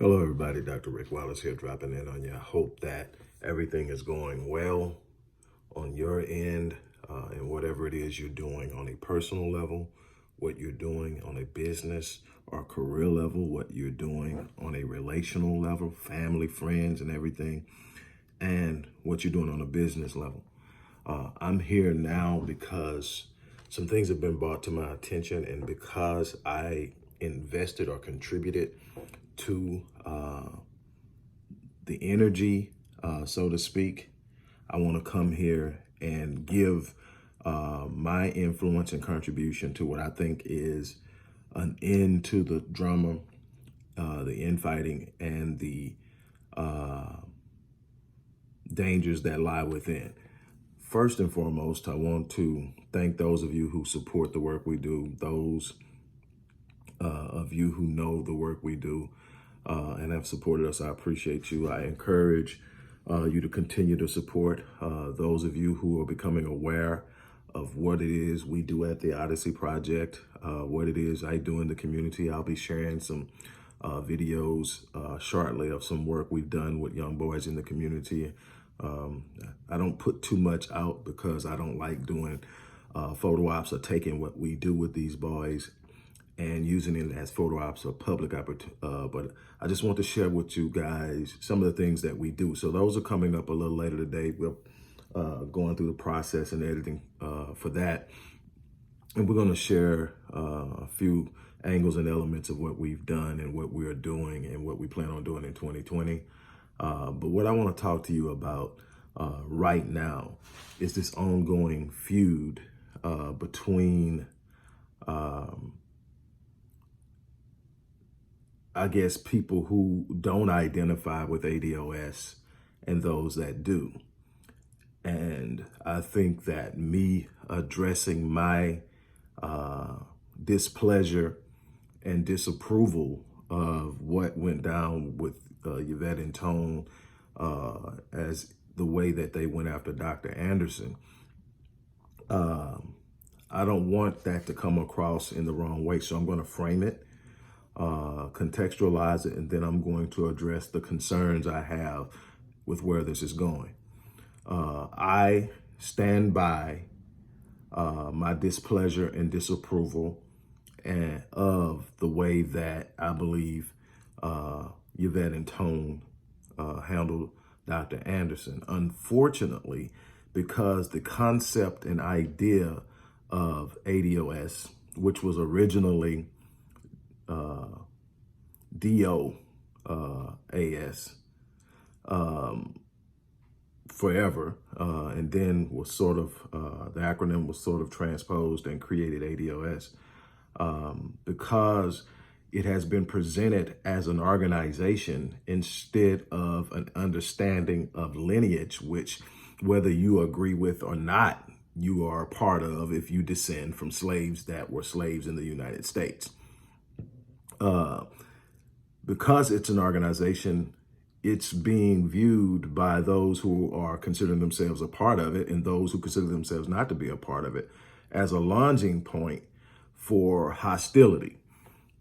Hello, everybody. Dr. Rick Wallace here, dropping in on you. I hope that everything is going well on your end and whatever it is you're doing on a personal level, what you're doing on a business or career level, what you're doing on a relational level, family, friends, and everything, and what you're doing on a business level. I'm here now because some things have been brought to my attention, and because I invested or contributed to the energy, so to speak, I want to come here and give my influence and contribution to what I think is an end to the drama, the infighting, and the dangers that lie within. First and foremost, I want to thank those of you who support the work we do, those of you who know the work we do and have supported us. I appreciate you. I encourage you to continue to support those of you who are becoming aware of what it is we do at the Odyssey Project, what it is I do in the community. I'll be sharing some videos shortly of some work we've done with young boys in the community. I don't put too much out because I don't like doing photo ops or taking what we do with these boys and using it as photo ops or public opportunity. But I just want to share with you guys some of the things that we do. So those are coming up a little later today. We're going through the process and editing for that. And we're going to share a few angles and elements of what we've done and what we are doing and what we plan on doing in 2020. But what I want to talk to you about right now is this ongoing feud between I guess people who don't identify with ADOS and those that do. And I think that me addressing my displeasure and disapproval of what went down with Yvette and Tone as the way that they went after Dr. Anderson, I don't want that to come across in the wrong way. So I'm going to frame it, contextualize it, and then I'm going to address the concerns I have with where this is going. I stand by my displeasure and disapproval and of the way that I believe Yvette and Tone handled Dr. Anderson. Unfortunately, because the concept and idea of ADOS, which was originally DOAS forever, and then was sort of, the acronym was sort of transposed and created ADOS, because it has been presented as an organization instead of an understanding of lineage, which whether you agree with or not, you are a part of if you descend from slaves that were slaves in the United States. Because it's an organization, it's being viewed by those who are considering themselves a part of it and those who consider themselves not to be a part of it as a launching point for hostility.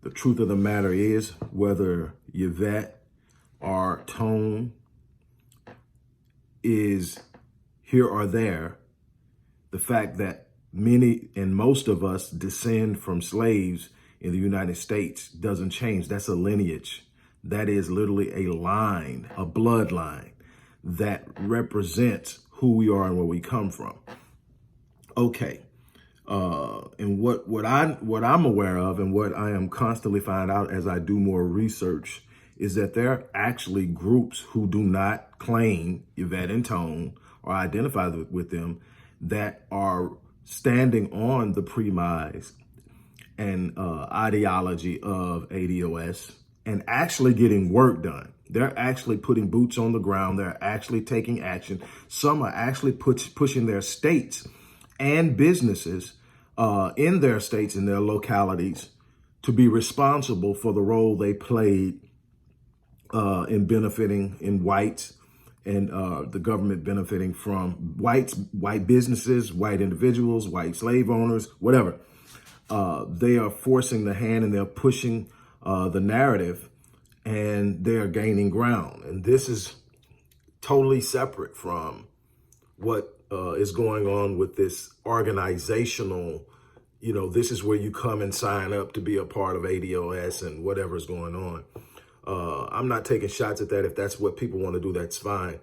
The truth of the matter is, whether Yvette or Tone is here or there, the fact that many and most of us descend from slaves in the United States doesn't change. That's a lineage. That is literally a line, a bloodline that represents who we are and where we come from. Okay. And what I'm aware of and what I am constantly finding out as I do more research is that there are actually groups who do not claim Yvette and Tone or identify with them that are standing on the premise and ideology of ADOS and actually getting work done. They're actually putting boots on the ground. They're actually taking action. Some are actually pushing their states and businesses in their states and their localities to be responsible for the role they played in benefiting in whites and the government benefiting from white businesses, white individuals, white slave owners, whatever. They are forcing the hand and they're pushing the narrative and they're gaining ground. And this is totally separate from what is going on with this organizational, this is where you come and sign up to be a part of ADOS and whatever's going on. I'm not taking shots at that. If that's what people want to do, that's fine.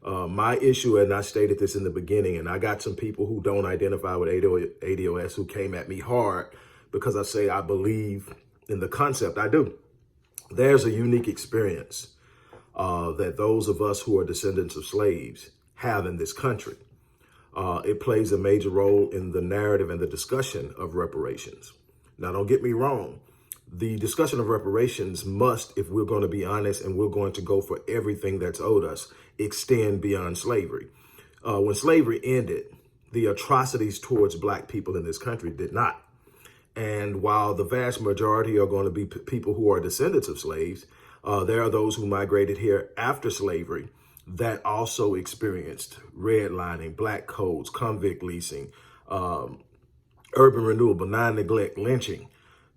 My issue, and I stated this in the beginning, and I got some people who don't identify with ADOS who came at me hard because I say I believe in the concept. I do. There's a unique experience that those of us who are descendants of slaves have in this country. It plays a major role in the narrative and the discussion of reparations. Now, don't get me wrong. The discussion of reparations must, if we're going to be honest and we're going to go for everything that's owed us, extend beyond slavery. When slavery ended, the atrocities towards Black people in this country did not. And while the vast majority are going to be people who are descendants of slaves, there are those who migrated here after slavery that also experienced redlining, black codes, convict leasing, urban renewal, benign neglect, lynching.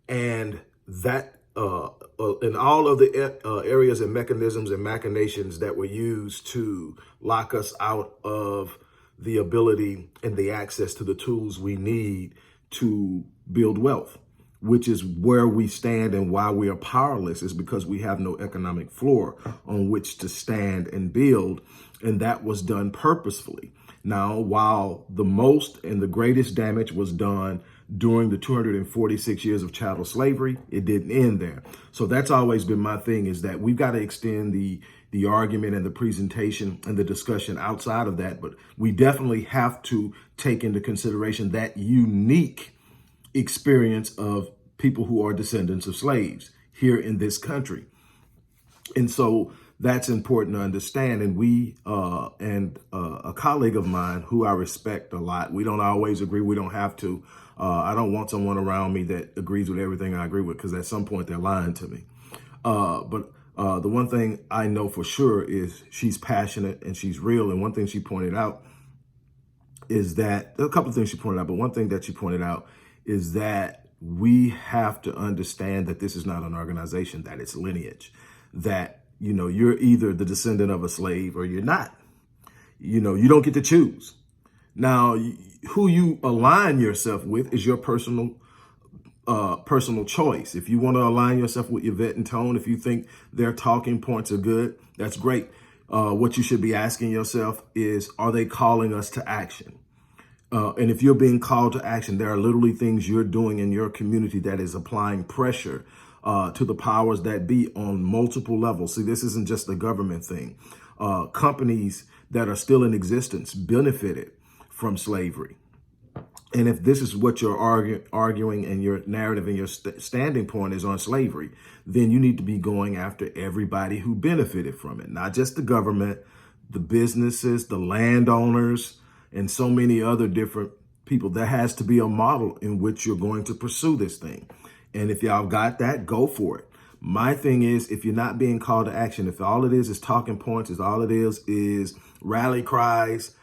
And that in all of the areas and mechanisms and machinations that were used to lock us out of the ability and the access to the tools we need to build wealth, which is where we stand and why we are powerless, is because we have no economic floor on which to stand and build. And that was done purposefully. Now, while the most and the greatest damage was done during the 246 years of chattel slavery, it didn't end there. So that's always been my thing, is that we've got to extend the argument and the presentation and the discussion outside of that. But we definitely have to take into consideration that unique experience of people who are descendants of slaves here in this country. And so that's important to understand. And we and a colleague of mine who I respect a lot, we don't always agree. We don't have to. I don't want someone around me that agrees with everything I agree with, because at some point they're lying to me. But the one thing I know for sure is she's passionate and she's real. And one thing she pointed out is that, a couple of things she pointed out, but one thing that she pointed out is that we have to understand that this is not an organization, that it's lineage, that, you're either the descendant of a slave or you're not. You don't get to choose. Now, who you align yourself with is your personal choice. If you want to align yourself with Yvette and Tone, if you think their talking points are good, that's great. What you should be asking yourself is, are they calling us to action? And if you're being called to action, there are literally things you're doing in your community that is applying pressure to the powers that be on multiple levels. See, this isn't just a government thing. Companies that are still in existence benefited from slavery. And if this is what you're arguing and your narrative and your standing point is on slavery, then you need to be going after everybody who benefited from it, not just the government, the businesses, the landowners, and so many other different people. There has to be a model in which you're going to pursue this thing. And if y'all got that, go for it. My thing is, if you're not being called to action, if all it is talking points, if all it is rally cries,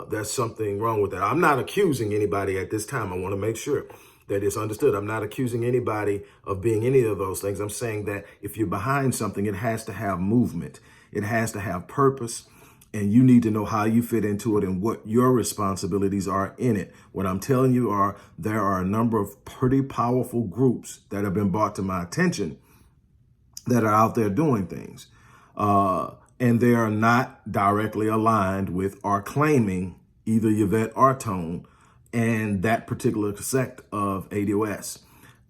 there's something wrong with that. I'm not accusing anybody at this time. I want to make sure that it's understood. I'm not accusing anybody of being any of those things. I'm saying that if you're behind something, it has to have movement. It has to have purpose. And you need to know how you fit into it and what your responsibilities are in it. What I'm telling you are, there are a number of pretty powerful groups that have been brought to my attention that are out there doing things. And they are not directly aligned with or claiming either Yvette or Tone and that particular sect of ADOS.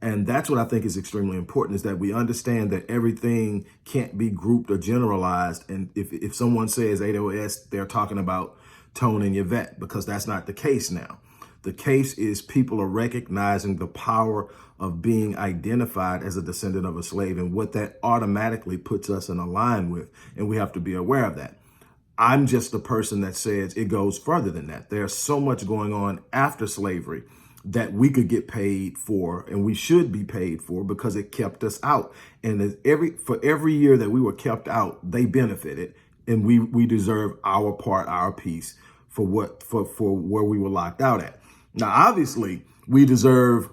And that's what I think is extremely important, is that we understand that everything can't be grouped or generalized. And if someone says ADOS, they're talking about Tone and Yvette, because that's not the case now. The case is people are recognizing the power of being identified as a descendant of a slave and what that automatically puts us in a line with. And we have to be aware of that. I'm just the person that says it goes further than that. There's so much going on after slavery that we could get paid for, and we should be paid for, because it kept us out. And for every year that we were kept out, they benefited, and we deserve our part, our piece for where we were locked out at. Now, obviously, we deserve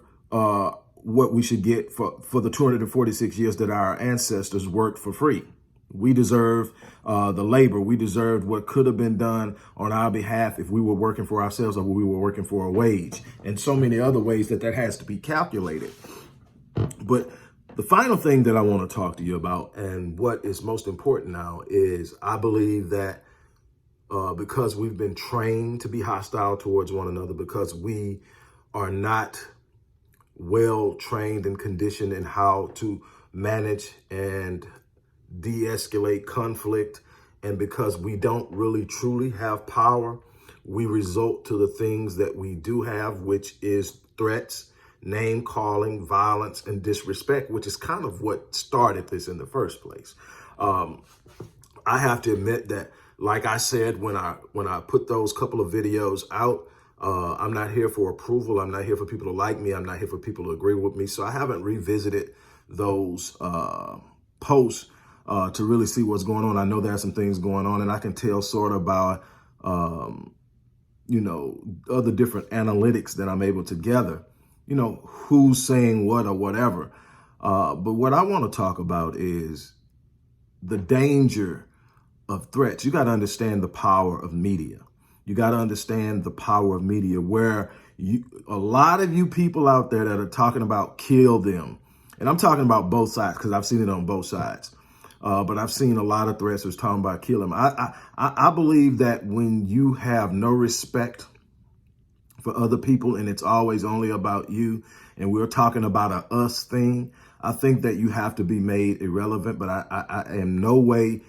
what we should get for the 246 years that our ancestors worked for free. We deserve the labor. We deserved what could have been done on our behalf if we were working for ourselves or we were working for a wage, and so many other ways that has to be calculated. But the final thing that I want to talk to you about, and what is most important now, is I believe that because we've been trained to be hostile towards one another, because we are not well trained and conditioned in how to manage and de-escalate conflict, and because we don't really truly have power, we resort to the things that we do have, which is threats, name calling, violence, and disrespect, which is kind of what started this in the first place. I have to admit that, like I said, when I put those couple of videos out, I'm not here for approval. I'm not here for people to like me. I'm not here for people to agree with me. So I haven't revisited those posts to really see what's going on. I know there are some things going on, and I can tell sort of by, other different analytics that I'm able to gather, who's saying what or whatever. But what I want to talk about is the danger of threats. You got to understand the power of media. You got to understand the power of media, where a lot of you people out there that are talking about kill them. And I'm talking about both sides because I've seen it on both sides. But I've seen a lot of threats that's talking about kill them. I believe that when you have no respect for other people and it's always only about you, and we're talking about a us thing, I think that you have to be made irrelevant. But I am no way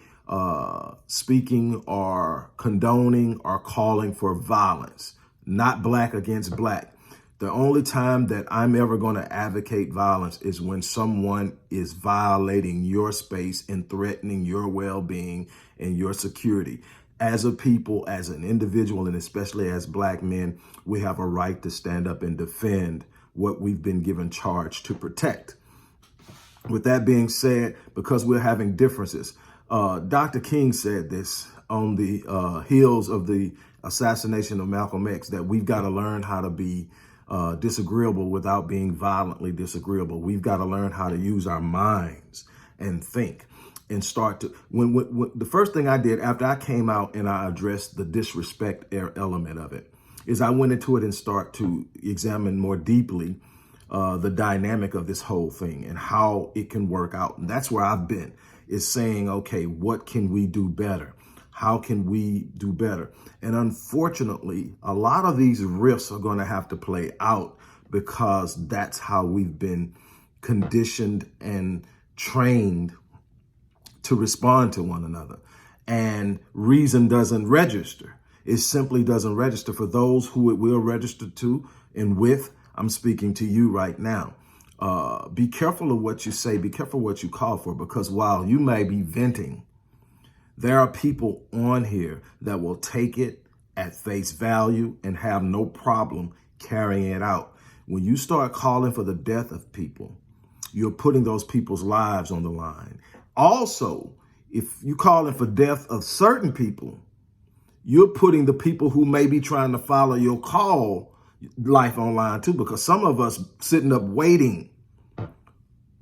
speaking or condoning or calling for violence, not black against black. The only time that I'm ever going to advocate violence is when someone is violating your space and threatening your well-being and your security. As a people, as an individual, and especially as black men, we have a right to stand up and defend what we've been given charge to protect. With that being said, because we're having differences, Dr. King said this on the heels of the assassination of Malcolm X, that we've got to learn how to be disagreeable without being violently disagreeable. We've got to learn how to use our minds and think and start to, when the first thing I did after I came out and I addressed the disrespect element of it, is I went into it and start to examine more deeply the dynamic of this whole thing and how it can work out. And that's where I've been, is saying, okay, what can we do better? How can we do better? And unfortunately, a lot of these rifts are going to have to play out because that's how we've been conditioned and trained to respond to one another. And reason doesn't register. It simply doesn't register for those who it will register to and with. I'm speaking to you right now. Be careful of what you say. Be careful what you call for, because while you may be venting, there are people on here that will take it at face value and have no problem carrying it out. When you start calling for the death of people, you're putting those people's lives on the line. Also, if you're calling for death of certain people, you're putting the people who may be trying to follow your call life online too, because some of us sitting up waiting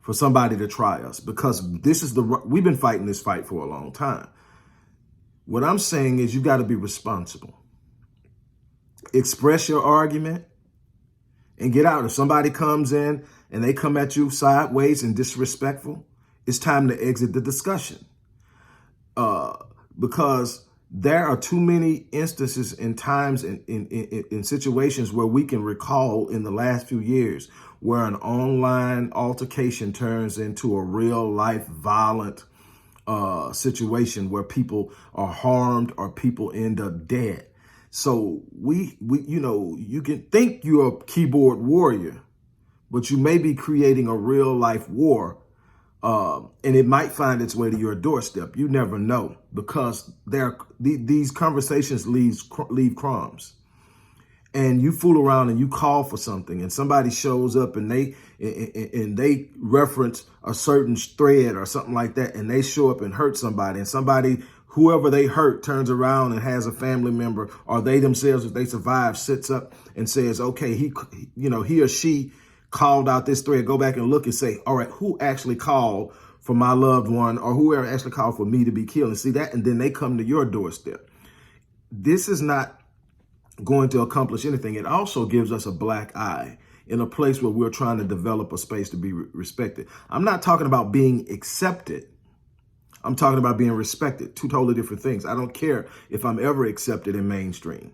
for somebody to try us, because we've been fighting this fight for a long time. What I'm saying is you got to be responsible. Express your argument and get out. If somebody comes in and they come at you sideways and disrespectful, it's time to exit the discussion. Because there are too many instances and times in situations where we can recall in the last few years where an online altercation turns into a real life violent situation where people are harmed or people end up dead. So you can think you're a keyboard warrior, but you may be creating a real life war, and it might find its way to your doorstep. You never know, because these conversations leave crumbs. And you fool around and you call for something, and somebody shows up and they reference a certain thread or something like that, and they show up and hurt somebody, and somebody, whoever they hurt, turns around and has a family member, or they themselves, if they survive, sits up and says, okay, he or she called out this thread, go back and look and say, all right, who actually called for my loved one, or whoever actually called for me to be killed, and see that, and then they come to your doorstep. This is not going to accomplish anything. It also gives us a black eye in a place where we're trying to develop a space to be respected. I'm not talking about being accepted. I'm talking about being respected. Two totally different things. I don't care if I'm ever accepted in mainstream,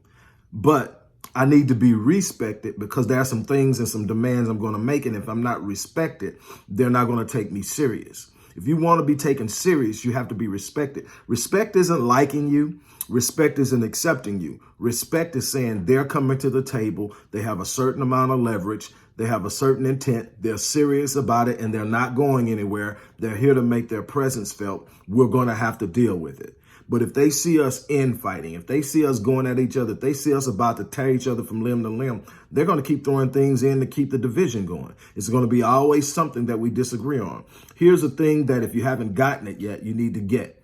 but I need to be respected, because there are some things and some demands I'm going to make. And if I'm not respected, they're not going to take me serious. If you want to be taken serious, you have to be respected. Respect isn't liking you. Respect isn't accepting you. Respect is saying they're coming to the table. They have a certain amount of leverage. They have a certain intent. They're serious about it, and they're not going anywhere. They're here to make their presence felt. We're going to have to deal with it. But if they see us infighting, if they see us going at each other, if they see us about to tear each other from limb to limb, they're going to keep throwing things in to keep the division going. It's going to be always something that we disagree on. Here's the thing that if you haven't gotten it yet, you need to get.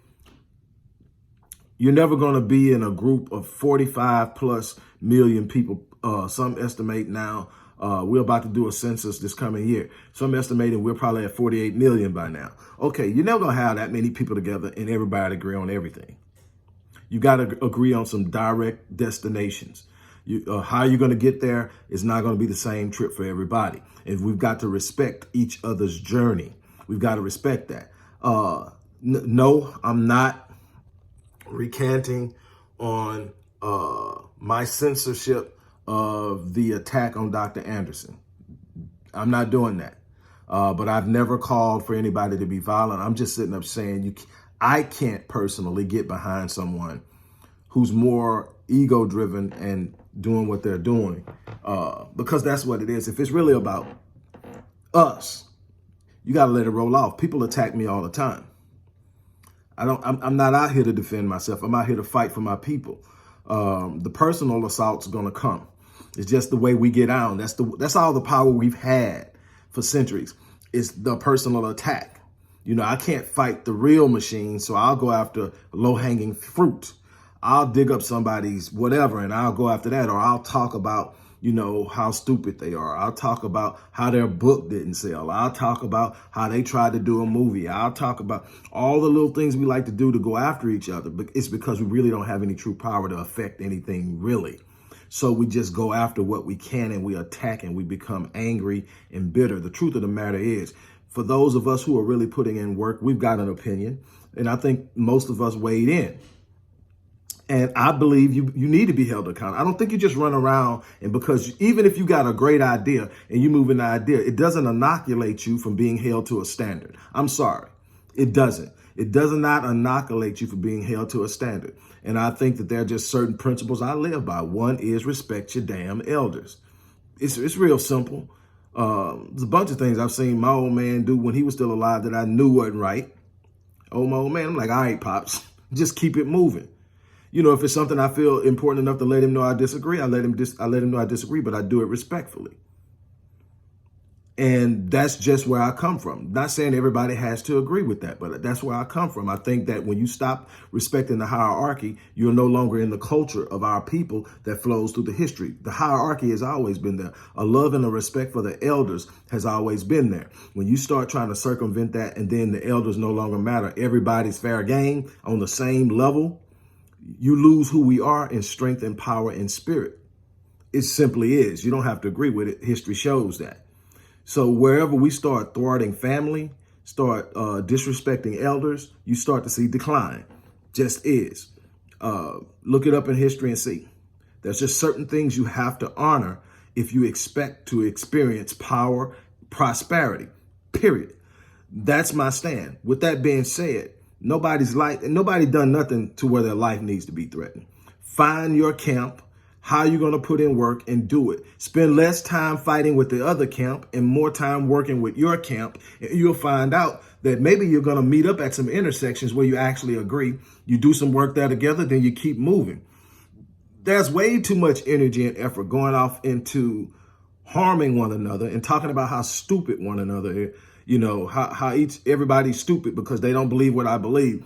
You're never going to be in a group of 45 plus million people. Some estimate now, we're about to do a census this coming year. Some estimating we're probably at 48 million by now. Okay, you're never going to have that many people together and everybody agree on everything. You got to agree on some direct destinations. How you're going to get there is not going to be the same trip for everybody. And we've got to respect each other's journey. We've got to respect that. No, I'm not recanting on my censorship of the attack on Dr. Anderson. I'm not doing that. But I've never called for anybody to be violent. I'm just sitting up saying I can't personally get behind someone who's more ego driven and doing what they're doing, because that's what it is. If it's really about us, you got to let it roll off. People attack me all the time. I'm not out here to defend myself. I'm out here to fight for my people. The personal assault's going to come. It's just the way we get on. That's all the power we've had for centuries. It's the personal attack. I can't fight the real machine, so I'll go after low-hanging fruit. I'll dig up somebody's whatever, and I'll go after that. Or I'll talk about, how stupid they are. I'll talk about how their book didn't sell. I'll talk about how they tried to do a movie. I'll talk about all the little things we like to do to go after each other. But it's because we really don't have any true power to affect anything, really. So we just go after what we can, and we attack, and we become angry and bitter. The truth of the matter is, for those of us who are really putting in work, we've got an opinion. And I think most of us weighed in. And I believe you need to be held accountable. I don't think you just run around, and because even if you got a great idea and you move an idea, it doesn't inoculate you from being held to a standard. I'm sorry. It doesn't. It does not inoculate you from being held to a standard. And I think that there are just certain principles I live by. One is respect your damn elders. It's real simple. There's a bunch of things I've seen my old man do when he was still alive that I knew wasn't right. My old man, I'm like, all right, Pops, just keep it moving. If it's something I feel important enough to let him know I disagree, I let him know I disagree, but I do it respectfully. And that's just where I come from. Not saying everybody has to agree with that, but that's where I come from. I think that when you stop respecting the hierarchy, you're no longer in the culture of our people that flows through the history. The hierarchy has always been there. A love and a respect for the elders has always been there. When you start trying to circumvent that, and then the elders no longer matter, everybody's fair game on the same level, you lose who we are in strength and power and spirit. It simply is. You don't have to agree with it. History shows that. So wherever we start thwarting family, start disrespecting elders, you start to see decline. Just is. Look it up in history and see. There's just certain things you have to honor if you expect to experience power, prosperity, period. That's my stand. With that being said, nobody done nothing to where their life needs to be threatened. Find your camp, how you're going to put in work, and do it. Spend less time fighting with the other camp and more time working with your camp. And you'll find out that maybe you're going to meet up at some intersections where you actually agree. You do some work there together, then you keep moving. There's way too much energy and effort going off into harming one another and talking about how stupid one another is. How everybody's stupid because they don't believe what I believe.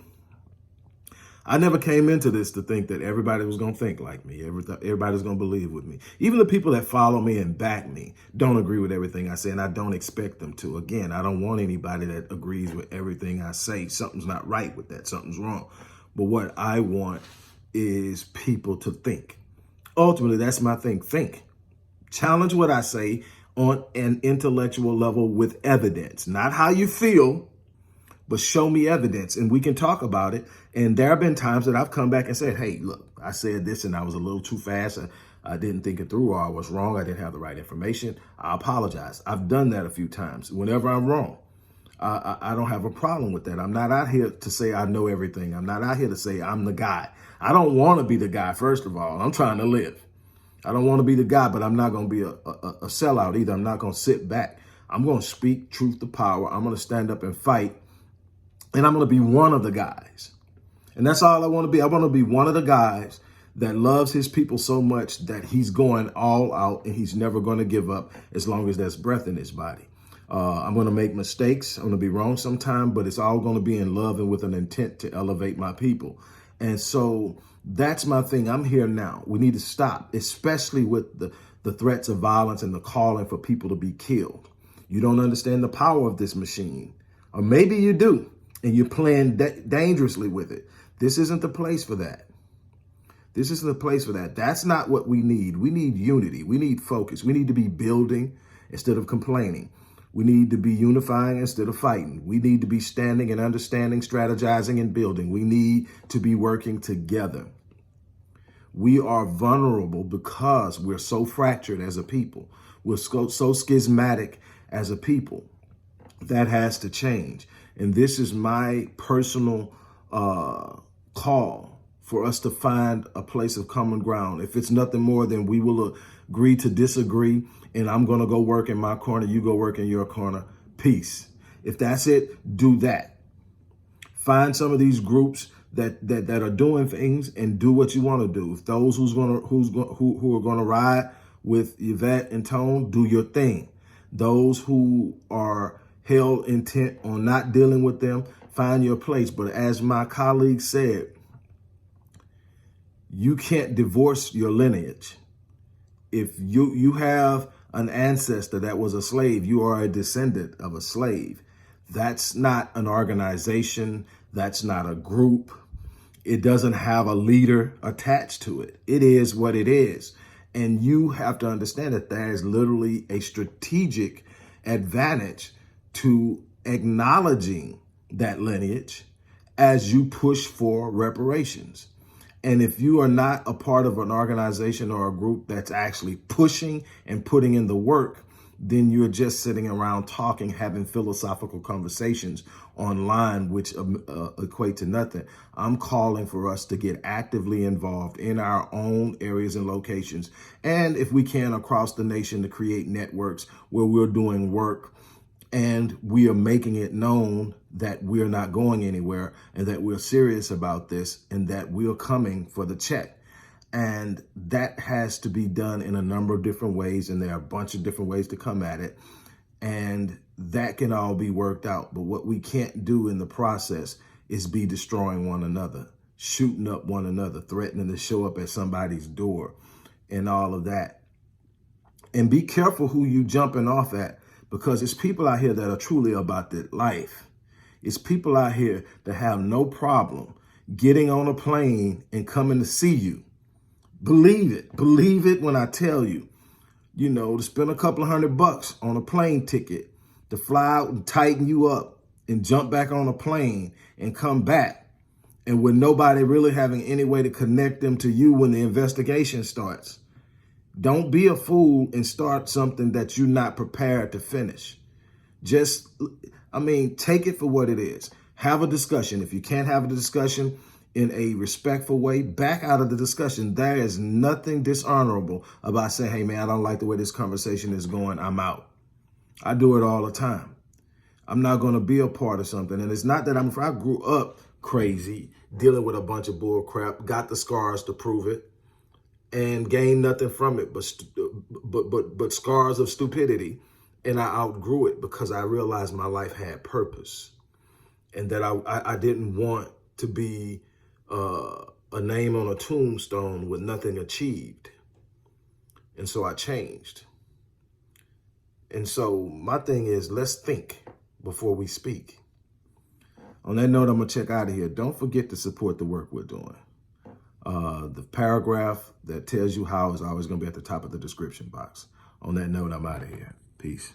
I never came into this to think that everybody was going to think like me. Everybody's going to believe with me. Even the people that follow me and back me don't agree with everything I say, and I don't expect them to. Again, I don't want anybody that agrees with everything I say. Something's not right with that. Something's wrong. But what I want is people to think. Ultimately, that's my thing. Think. Challenge what I say on an intellectual level with evidence, not how you feel, but show me evidence and we can talk about it. And there have been times that I've come back and said, hey, look, I said this and I was a little too fast. I didn't think it through, or I was wrong. I didn't have the right information. I apologize. I've done that a few times. Whenever I'm wrong, I don't have a problem with that. I'm not out here to say I know everything. I'm not out here to say I'm the guy. I don't want to be the guy, first of all. I'm trying to live. I don't want to be the guy, but I'm not going to be a sellout either. I'm not going to sit back. I'm going to speak truth to power. I'm going to stand up and fight. And I'm going to be one of the guys. And that's all I want to be. I want to be one of the guys that loves his people so much that he's going all out and he's never going to give up as long as there's breath in his body. I'm going to make mistakes. I'm going to be wrong sometime, but it's all going to be in love and with an intent to elevate my people. And so that's my thing. I'm here now. We need to stop, especially with the threats of violence and the calling for people to be killed. You don't understand the power of this machine, or maybe you do. And you're playing dangerously with it. This isn't the place for that. This isn't the place for that. That's not what we need. We need unity. We need focus. We need to be building instead of complaining. We need to be unifying instead of fighting. We need to be standing and understanding, strategizing and building. We need to be working together. We are vulnerable because we're so fractured as a people. We're so schismatic as a people. That has to change. And this is my personal call for us to find a place of common ground. If it's nothing more than we will agree to disagree, and I'm going to go work in my corner, you go work in your corner. Peace. If that's it, do that. Find some of these groups that are doing things and do what you want to do. If those who are going to ride with Yvette and Tone, do your thing. Those who are hell intent on not dealing with them, find your place. But as my colleague said, you can't divorce your lineage. If you have an ancestor that was a slave, you are a descendant of a slave. That's not an organization. That's not a group. It doesn't have a leader attached to it. It is what it is. And you have to understand that there is literally a strategic advantage to acknowledging that lineage as you push for reparations. And if you are not a part of an organization or a group that's actually pushing and putting in the work, then you're just sitting around talking, having philosophical conversations online, which equate to nothing. I'm calling for us to get actively involved in our own areas and locations. And if we can, across the nation, to create networks where we're doing work and we are making it known that we're not going anywhere and that we're serious about this and that we're coming for the check. And that has to be done in a number of different ways. And there are a bunch of different ways to come at it. And that can all be worked out. But what we can't do in the process is be destroying one another, shooting up one another, threatening to show up at somebody's door and all of that. And be careful who you jumping off at, because it's people out here that are truly about that life. It's people out here that have no problem getting on a plane and coming to see you. Believe it. Believe it when I tell you, to spend a couple of $100 on a plane ticket to fly out and tighten you up and jump back on a plane and come back. And with nobody really having any way to connect them to you when the investigation starts. Don't be a fool and start something that you're not prepared to finish. Take it for what it is. Have a discussion. If you can't have a discussion in a respectful way, back out of the discussion. There is nothing dishonorable about saying, hey, man, I don't like the way this conversation is going. I'm out. I do it all the time. I'm not going to be a part of something. And it's not that I grew up crazy, dealing with a bunch of bull crap, got the scars to prove it, and gained nothing from it but scars of stupidity. And I outgrew it because I realized my life had purpose and that I didn't want to be a name on a tombstone with nothing achieved. And so I changed. And so my thing is, let's think before we speak. On that note, I'm going to check out of here. Don't forget to support the work we're doing. The paragraph that tells you how is always going to be at the top of the description box. On that note, I'm out of here. Peace.